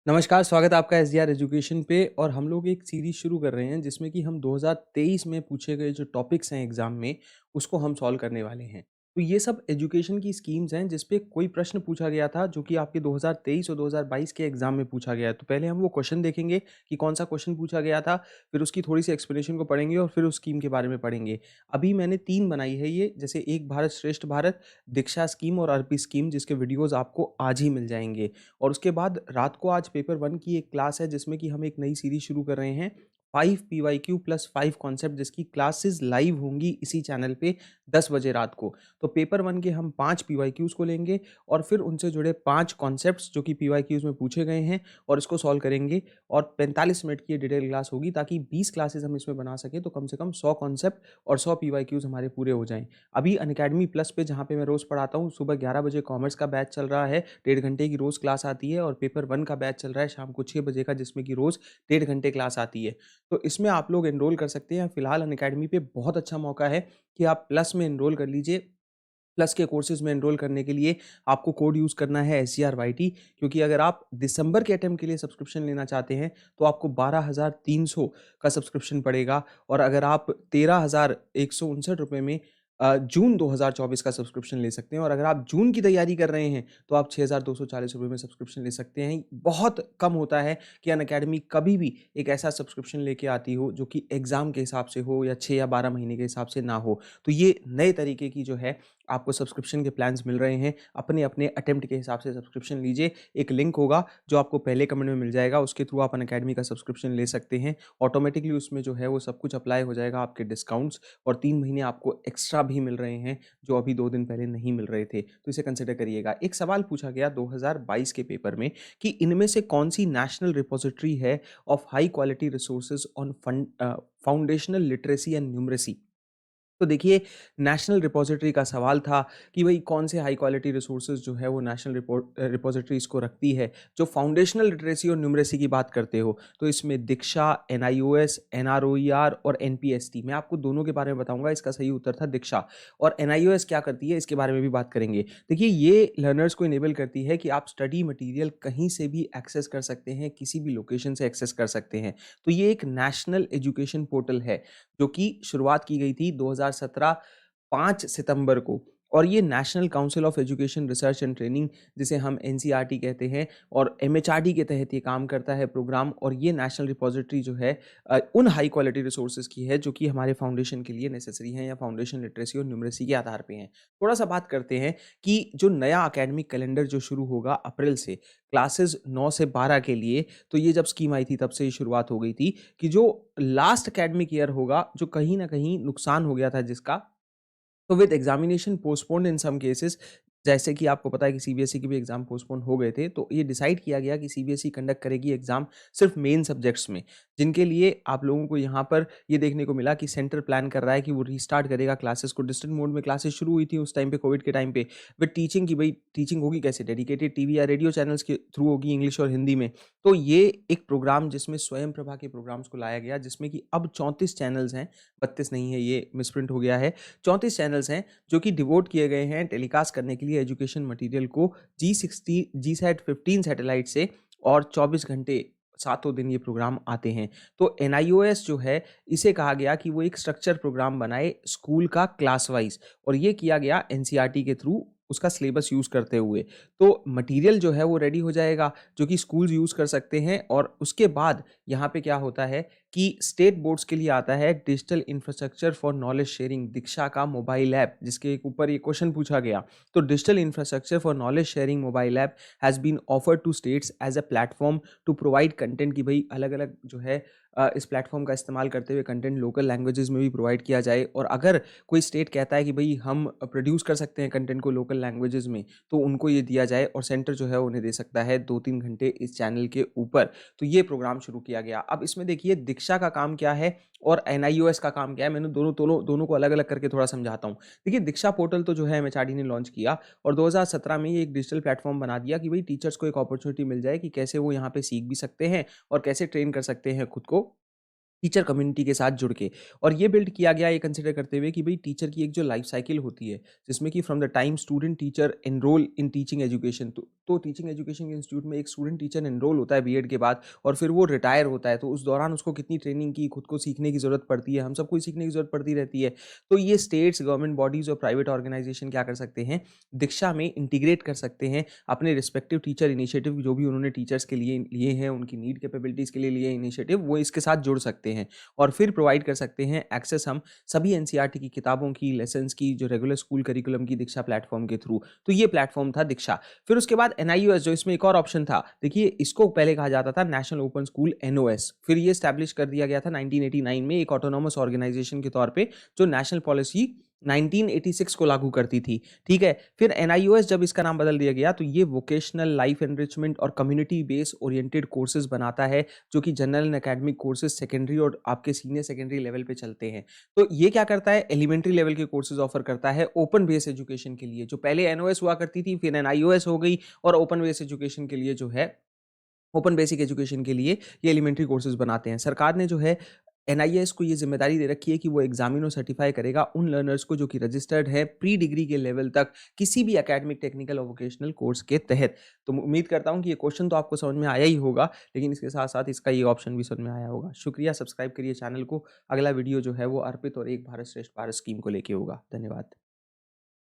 नमस्कार, स्वागत है आपका एसडीआर एजुकेशन पे। और हम लोग एक सीरीज शुरू कर रहे हैं जिसमें कि हम 2023 में पूछे गए जो टॉपिक्स हैं एग्जाम में उसको हम सॉल्व करने वाले हैं। तो ये सब एजुकेशन की स्कीम्स हैं जिस पे कोई प्रश्न पूछा गया था जो कि आपके 2023 और 2022 के एग्जाम में पूछा गया है। तो पहले हम वो क्वेश्चन देखेंगे कि कौन सा क्वेश्चन पूछा गया था, फिर उसकी थोड़ी सी एक्सप्लेनेशन को पढ़ेंगे और फिर उस स्कीम के बारे में पढ़ेंगे। अभी मैंने 3 बनाई है, ये जैसे एक भारत श्रेष्ठ भारत, दीक्षा स्कीम और अर्पी स्कीम, जिसके वीडियोज़ आपको आज ही मिल जाएँगे। और उसके बाद रात को आज पेपर 1 की एक क्लास है जिसमें कि हम एक नई सीरीज शुरू कर रहे हैं, 5 पीवाईक्यू प्लस 5 कॉन्सेप्ट, जिसकी क्लासेस लाइव होंगी इसी चैनल पे 10 बजे रात को। तो पेपर 1 के हम 5 पीवाईक्यूज़ को लेंगे और फिर उनसे जुड़े 5 कॉन्सेप्ट्स जो कि पीवाईक्यूज़ में पूछे गए हैं और इसको सॉल्व करेंगे। और 45 मिनट की ये डिटेल क्लास होगी ताकि 20 क्लासेस हम इसमें बना सकें, तो कम से कम 100 कॉन्सेप्ट और 100 पीवाईक्यूज़ हमारे पूरे हो जाएँ। अभी अनअकैडमी प्लस पे, जहाँ पे मैं रोज़ पढ़ाता हूँ, सुबह 11 बजे कॉमर्स का बैच चल रहा है, 1.5 घंटे की रोज़ क्लास आती है। और पेपर 1 का बैच चल रहा है शाम को 6 बजे का, जिसमें कि रोज़ 1.5 घंटे क्लास आती है। तो इसमें आप लोग एनरोल कर सकते हैं। फिलहाल अनअकैडमी पे बहुत अच्छा मौका है कि आप प्लस में एनरोल कर लीजिए। प्लस के कोर्सेज़ में एनरोल करने के लिए आपको कोड यूज़ करना है SGRYT, क्योंकि अगर आप दिसंबर के अटेम्प्ट के लिए सब्सक्रिप्शन लेना चाहते हैं तो आपको 12,300 का सब्सक्रिप्शन पड़ेगा। और अगर आप 13,159 रुपए में जून 2024 का सब्सक्रिप्शन ले सकते हैं। और अगर आप जून की तैयारी कर रहे हैं तो आप 6,240 रुपए में सब्सक्रिप्शन ले सकते हैं। बहुत कम होता है कि अनअकैडमी कभी भी एक ऐसा सब्सक्रिप्शन लेके आती हो जो कि एग्ज़ाम के हिसाब से हो या 6 या 12 महीने के हिसाब से ना हो। तो ये नए तरीके की जो है आपको सब्सक्रिप्शन के प्लान्स मिल रहे हैं। अपने-अपने अटेम्प्ट के हिसाब से सब्सक्रिप्शन लीजिए। एक लिंक होगा जो आपको पहले कमेंट में मिल जाएगा, उसके थ्रू आप अनअकैडमी का सब्सक्रिप्शन ले सकते हैं। ऑटोमैटिकली उसमें जो है वो सब कुछ अप्लाई हो जाएगा, आपके डिस्काउंट्स, और 3 महीने आपको एक्स्ट्रा भी मिल रहे हैं जो अभी 2 दिन पहले नहीं मिल रहे थे। तो इसे कंसिडर करिएगा। एक सवाल पूछा गया 2022 के पेपर में कि इनमें से कौन-सी नेशनल रिपॉजिटरी है of high quality resources on foundational literacy and numeracy. तो देखिए, नेशनल रिपॉजिटरी का सवाल था कि भई कौन से हाई क्वालिटी रिसोर्सेज़ जो है वो नेशनल रिपॉजिटरीज़ को रखती है, जो फाउंडेशनल लिटरेसी और न्यूमरेसी की बात करते हो। तो इसमें दीक्षा, NIOS, NROER और NPST, मैं आपको दोनों के बारे में बताऊँगा। इसका सही उत्तर था दीक्षा। और NIOS क्या करती है इसके बारे में भी बात करेंगे। देखिए, ये लर्नर्स को इनेबल करती है कि आप स्टडी मटीरियल कहीं से भी एक्सेस कर सकते हैं, किसी भी लोकेशन से एक्सेस कर सकते हैं। तो ये एक नेशनल एजुकेशन पोर्टल है जो कि शुरुआत की गई थी 2017 5 सितंबर को। और ये national council of education research and training, जिसे हम NCRT कहते हैं, और MHRD के तहत ये काम करता है प्रोग्राम। और ये नेशनल रिपॉजिटरी जो है उन हाई क्वालिटी रिसोर्सेज की है जो कि हमारे फाउंडेशन के लिए नेसेसरी हैं या फाउंडेशन लिटरेसी और न्यूमरेसी के आधार पे हैं। थोड़ा सा बात करते हैं कि जो नया एकेडमिक कैलेंडर जो शुरू होगा अप्रैल से, क्लासेस 9 से 12 के लिए, तो ये जब स्कीम आई थी तब से ही शुरुआत हो गई थी कि जो लास्ट एकेडमिक ईयर होगा, जो कहीं न कहीं नुकसान हो गया था जिसका, तो with examination postponed in some cases, जैसे कि आपको पता है कि सीबीएसई के भी एग्जाम पोस्टपोन हो गए थे, तो ये डिसाइड किया गया कि सीबीएसई कंडक्ट करेगी एग्जाम सिर्फ मेन सब्जेक्ट्स में, जिनके लिए आप लोगों को यहाँ पर ये देखने को मिला कि सेंटर प्लान कर रहा है कि वो रीस्टार्ट करेगा क्लासेस को। डिस्टेंट मोड में क्लासेस शुरू हुई थी उस टाइम पे, कोविड के टाइम पे, विद टीचिंग की। भाई टीचिंग होगी कैसे? डेडिकेटेड टीवी या रेडियो चैनल्स के थ्रू होगी, इंग्लिश और हिंदी में। तो ये एक प्रोग्राम जिसमें स्वयं प्रभा के प्रोग्राम्स को लाया गया, जिसमें कि अब 34 चैनल्स हैं, 32 नहीं है, ये मिसप्रिंट हो गया है। 34 चैनल्स हैं जो कि डिवोट किए गए हैं टेलीकास्ट करने के लिए एजुकेशन मटेरियल को, जीसैट 15 सैटेलाइट से। और 24 घंटे सातों दिन ये प्रोग्राम आते हैं। तो NIOS जो है, इसे कहा गया कि वो एक स्ट्रक्चर प्रोग्राम बनाए स्कूल का क्लास वाइज, और ये किया गया NCRT के थ्रू, उसका सिलेबस यूज करते हुए। तो मटेरियल जो है वो रेडी हो जाएगा जो कि स्कूल्स यूज कर सकते हैं। और उसके बाद यहाँ पे क्या होता है कि स्टेट बोर्ड्स के लिए आता है digital infrastructure for knowledge sharing, DIKSHA का मोबाइल ऐप, जिसके ऊपर ये क्वेश्चन पूछा गया। तो digital infrastructure for knowledge sharing mobile app has been offered to states as a platform to provide content, की भाई अलग अलग जो है इस प्लेटफॉर्म का इस्तेमाल करते हुए कंटेंट लोकल लैंग्वेजेस में भी प्रोवाइड किया जाए। और अगर कोई स्टेट कहता है कि भाई हम प्रोड्यूस कर सकते हैं कंटेंट को लोकल लैंग्वेजेस में, तो उनको ये दिया जाए, और सेंटर जो है उन्हें दे सकता है 2-3 घंटे इस चैनल के ऊपर। तो ये प्रोग्राम शुरू किया गया। अब इसमें देखिए दीक्षा का काम क्या है और NIOS का काम क्या है, मैंने दोनों को अलग अलग करके थोड़ा समझाता हूँ। देखिए, दीक्षा पोर्टल तो जो है MHRD ने लॉन्च किया, और 2017 में ये एक डिजिटल प्लेटफॉर्म बना दिया कि भाई टीचर्स को एक अपॉर्चुनिटी मिल जाए कि कैसे वो यहाँ पे सीख भी सकते हैं और कैसे ट्रेन कर सकते हैं खुद को टीचर कम्युनिटी के साथ जुड़ के। और ये बिल्ड किया गया ये कंसिडर करते हुए कि भाई टीचर की एक जो लाइफ साइकिल होती है, जिसमें कि from the time student teacher enrol in teaching education, तो टीचिंग एजुकेशन के इंस्टीट्यूट में एक स्टूडेंट टीचर एनरोल होता है बीएड के बाद, और फिर वो रिटायर होता है, तो उस दौरान उसको कितनी ट्रेनिंग की, खुद को सीखने की ज़रूरत पड़ती है, हम सबको सीखने की ज़रूरत पड़ती रहती है। तो ये स्टेट्स, गवर्नमेंट बॉडीज़ और प्राइवेट ऑर्गेनाइजेशन क्या कर सकते हैं, दीक्षा में इंटीग्रेट कर सकते हैं अपने रिस्पेक्टिव टीचर इनिशिएटिव, जो भी उन्होंने टीचर्स के लिए लिए हैं, उनकी नीड कैपेबिलिटीज़ के लिए लिए इनिशिएटिव, वो इसके साथ जुड़ सकते हैं। और फिर प्रोवाइड कर सकते हैं एक्सेस हम सभी एनसीईआरटी की किताबों की, लेसन्स की, जो रेगुलर स्कूल करिकुलम की दीक्षा प्लेटफॉर्म के थ्रू। तो ये प्लेटफॉर्म था दीक्षा। फिर उसके बाद एनआईओएस, जो इसमें एक और ऑप्शन था, देखिए इसको पहले कहा जाता था नेशनल ओपन स्कूल एनओएस, फिर ये स्टैब्लिश कर दिया गया था 1989 में एक ऑटोनोमस ऑर्गेनाइजेशन के तौर पे, जो नेशनल पॉलिसी 1986 को लागू करती थी। ठीक है, फिर एनआईओएस जब इसका नाम बदल दिया गया, तो ये वोकेशनल लाइफ एनरिचमेंट और कम्युनिटी बेस्ड ओरिएंटेड कोर्सेज बनाता है, जो कि general and academic courses secondary और आपके सीनियर सेकेंडरी लेवल पे चलते हैं। तो ये क्या करता है, एलिमेंट्री लेवल के कोर्सेज ऑफर करता है ओपन बेस एजुकेशन के लिए, जो पहले एनओएस हुआ करती थी, फिर एनआईओएस हो गई, और ओपन बेस एजुकेशन के लिए जो है, ओपन बेसिक एजुकेशन के लिए ये एलिमेंट्री कोर्सेज बनाते हैं। सरकार ने जो है एनआईएस को ये जिम्मेदारी दे रखी है कि वो एग्जामिनो सर्टिफाई करेगा उन लर्नर्स को जो कि रजिस्टर्ड है प्री डिग्री के लेवल तक किसी भी एकेडमिक, टेक्निकल और वोकेशनल कोर्स के तहत। तो उम्मीद करता हूँ कि ये क्वेश्चन तो आपको समझ में आया ही होगा, लेकिन इसके साथ साथ इसका ये ऑप्शन भी समझ में आया होगा। शुक्रिया, सब्सक्राइब करिए चैनल को। अगला वीडियो जो है वो अर्पित और एक भारत श्रेष्ठ भारत स्कीम को लेके होगा। धन्यवाद।